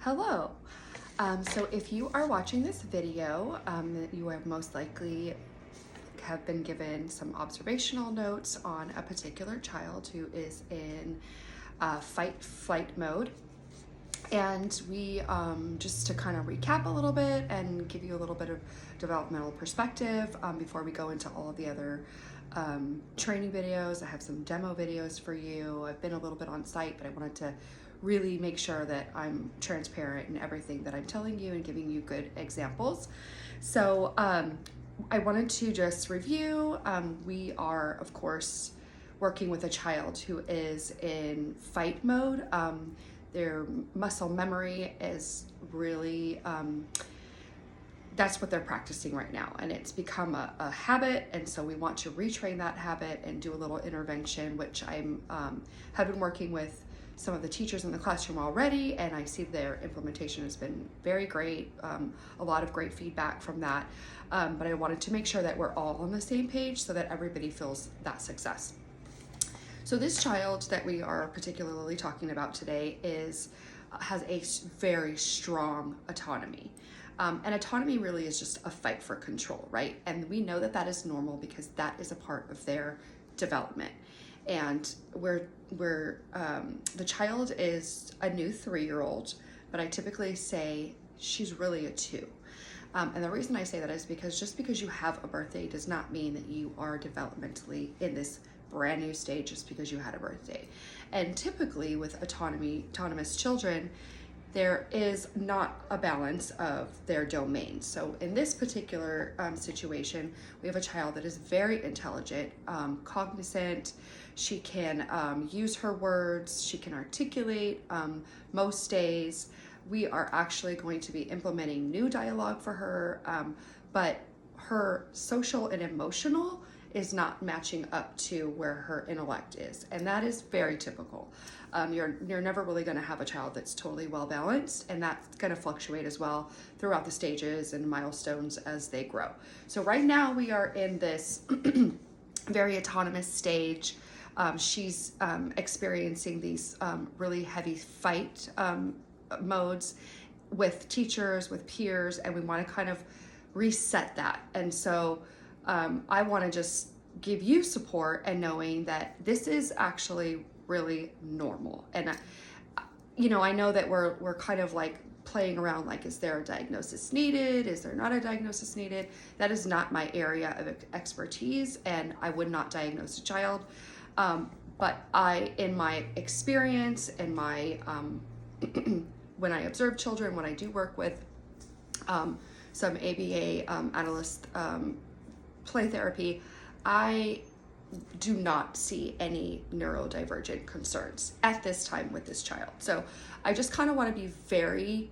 Hello. So if you are watching this video, you have most likely have been given some observational notes on a particular child who is in fight-flight mode. And we, just to kind of recap a little bit and give you a little bit of developmental perspective before we go into all of the other training videos. I have some demo videos for you. I've been a little bit on site, but I wanted to really make sure that I'm transparent in everything that I'm telling you and giving you good examples. So I wanted to just review. We are, of course, working with a child who is in fight mode. Their muscle memory is really, that's what they're practicing right now. And it's become a habit. And so we want to retrain that habit and do a little intervention, which I'm have been working with some of the teachers in the classroom already. And I see their implementation has been very great. A lot of great feedback from that. But I wanted to make sure that we're all on the same page so that everybody feels that success. So this child that we are particularly talking about today has a very strong autonomy. And autonomy really is just a fight for control, right? And we know that that is normal because that is a part of their development. And the child is a new 3-year-old, but I typically say she's really a 2. And the reason I say that is because just because you have a birthday does not mean that you are developmentally in this brand new stage just because you had a birthday. And typically with autonomous children, there is not a balance of their domains. So in this particular situation, we have a child that is very intelligent, cognizant. She can use her words, she can articulate most days. We are actually going to be implementing new dialogue for her, but her social and emotional is not matching up to where her intellect is. And that is very typical. You're never really gonna have a child that's totally well balanced, and that's gonna fluctuate as well throughout the stages and milestones as they grow. So right now we are in this very autonomous stage. She's experiencing these really heavy fight modes with teachers, with peers, and we wanna kind of reset that. And so I want to just give you support and knowing that this is actually really normal. And I know that we're kind of like playing around like, is there a diagnosis needed? Is there not a diagnosis needed? That is not my area of expertise, and I would not diagnose a child. But in my experience and my when I observe children, when I do work with some ABA analyst play therapy, I do not see any neurodivergent concerns at this time with this child. So I just kind of want to be very,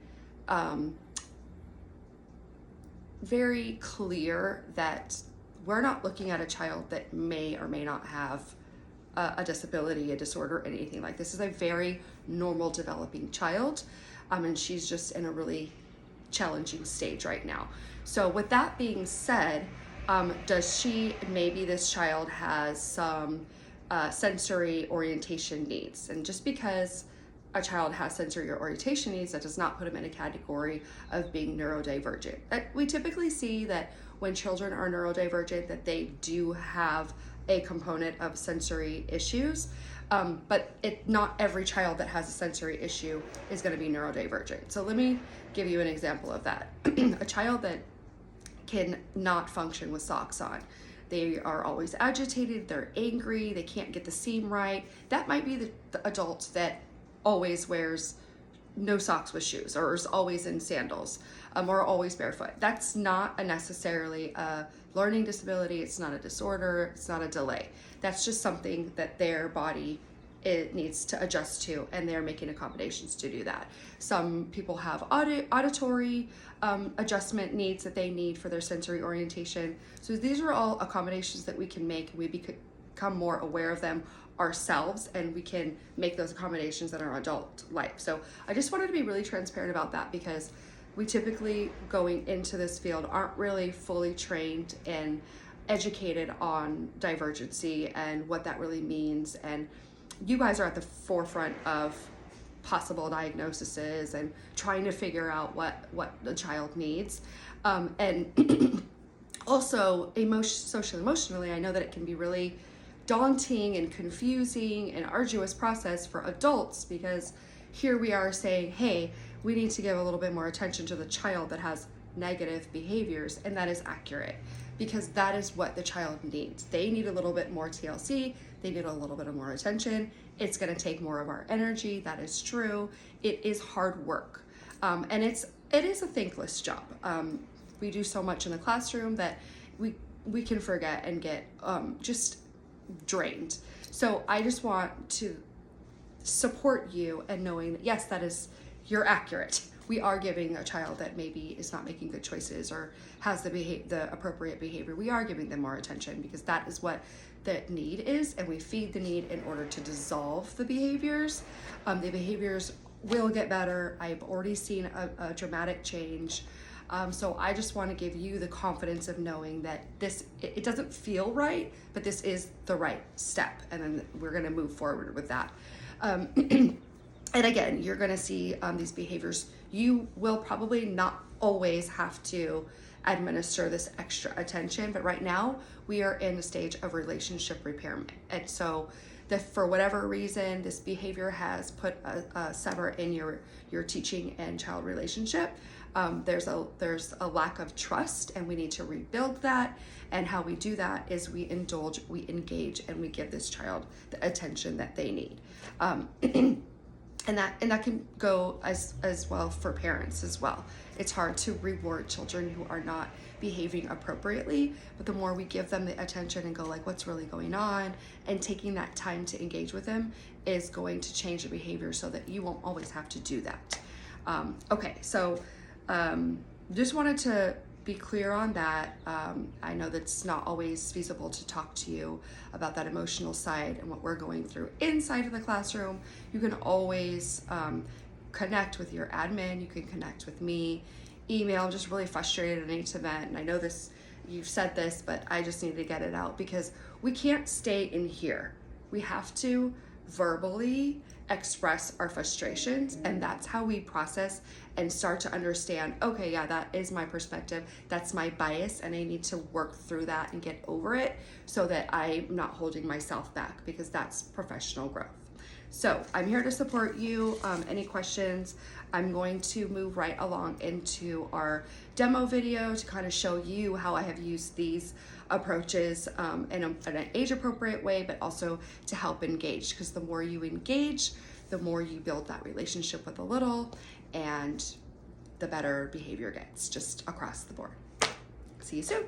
very clear that we're not looking at a child that may or may not have a disability, a disorder, anything like this. Is a very normal developing child, and she's just in a really challenging stage right now. So with that being said, maybe this child has some sensory orientation needs. And just because a child has sensory orientation needs, that does not put them in a category of being neurodivergent. We typically see that when children are neurodivergent, that they do have a component of sensory issues, but not every child that has a sensory issue is going to be neurodivergent. So let me give you an example of that. A child that can not function with socks on. They are always agitated, they're angry, they can't get the seam right. That might be the adult that always wears no socks with shoes, or is always in sandals, or always barefoot. That's not necessarily a learning disability, it's not a disorder, it's not a delay. That's just something that their body needs to adjust to, and they're making accommodations to do that. Some people have auditory adjustment needs that they need for their sensory orientation. So these are all accommodations that we can make, and we become more aware of them ourselves, and we can make those accommodations in our adult life. So I just wanted to be really transparent about that, because we typically, going into this field, aren't really fully trained and educated on divergency and what that really means. And you guys are at the forefront of possible diagnoses and trying to figure out what the child needs. And also social emotionally, I know that it can be really daunting and confusing and arduous process for adults, because here we are saying, hey, we need to give a little bit more attention to the child that has negative behaviors, and that is accurate, because that is what the child needs. They need a little bit more TLC, they need a little bit of more attention. It's going to take more of our energy. That is true. It is hard work, and it is a thankless job. We do so much in the classroom that we can forget and get just drained. So I just want to support you and knowing that, yes, you're accurate. We are giving a child that maybe is not making good choices or has the appropriate behavior, we are giving them more attention, because that is what the need is, and we feed the need in order to dissolve the behaviors. The behaviors will get better. I've already seen a dramatic change. So I just want to give you the confidence of knowing that it doesn't feel right, but this is the right step, and then we're going to move forward with that. And again, you're going to see these behaviors. You will probably not always have to administer this extra attention, but right now we are in the stage of relationship repairment. And so for whatever reason, this behavior has put a sever in your teaching and child relationship. There's a lack of trust, and we need to rebuild that. And how we do that is we indulge, we engage, and we give this child the attention that they need. And that can go as well for parents as well. It's hard to reward children who are not behaving appropriately, but the more we give them the attention and go like, what's really going on, and taking that time to engage with them is going to change the behavior so that you won't always have to do that. Okay, so just wanted to be clear on that. I know that's not always feasible to talk to you about that emotional side and what we're going through inside of the classroom. You can always connect with your admin. You can connect with me. Email. I'm just really frustrated and need to vent. And I know you've said this, but I just need to get it out, because we can't stay in here. We have to verbally express our frustrations, and that's how we process and start to understand, okay, yeah, that is my perspective, that's my bias, and I need to work through that and get over it so that I'm not holding myself back, because that's professional growth. So I'm here to support you. Any questions? I'm going to move right along into our demo video to kind of show you how I have used these approaches in an age-appropriate way, but also to help engage, because the more you engage, the more you build that relationship with the little, and the better behavior gets just across the board. See you soon.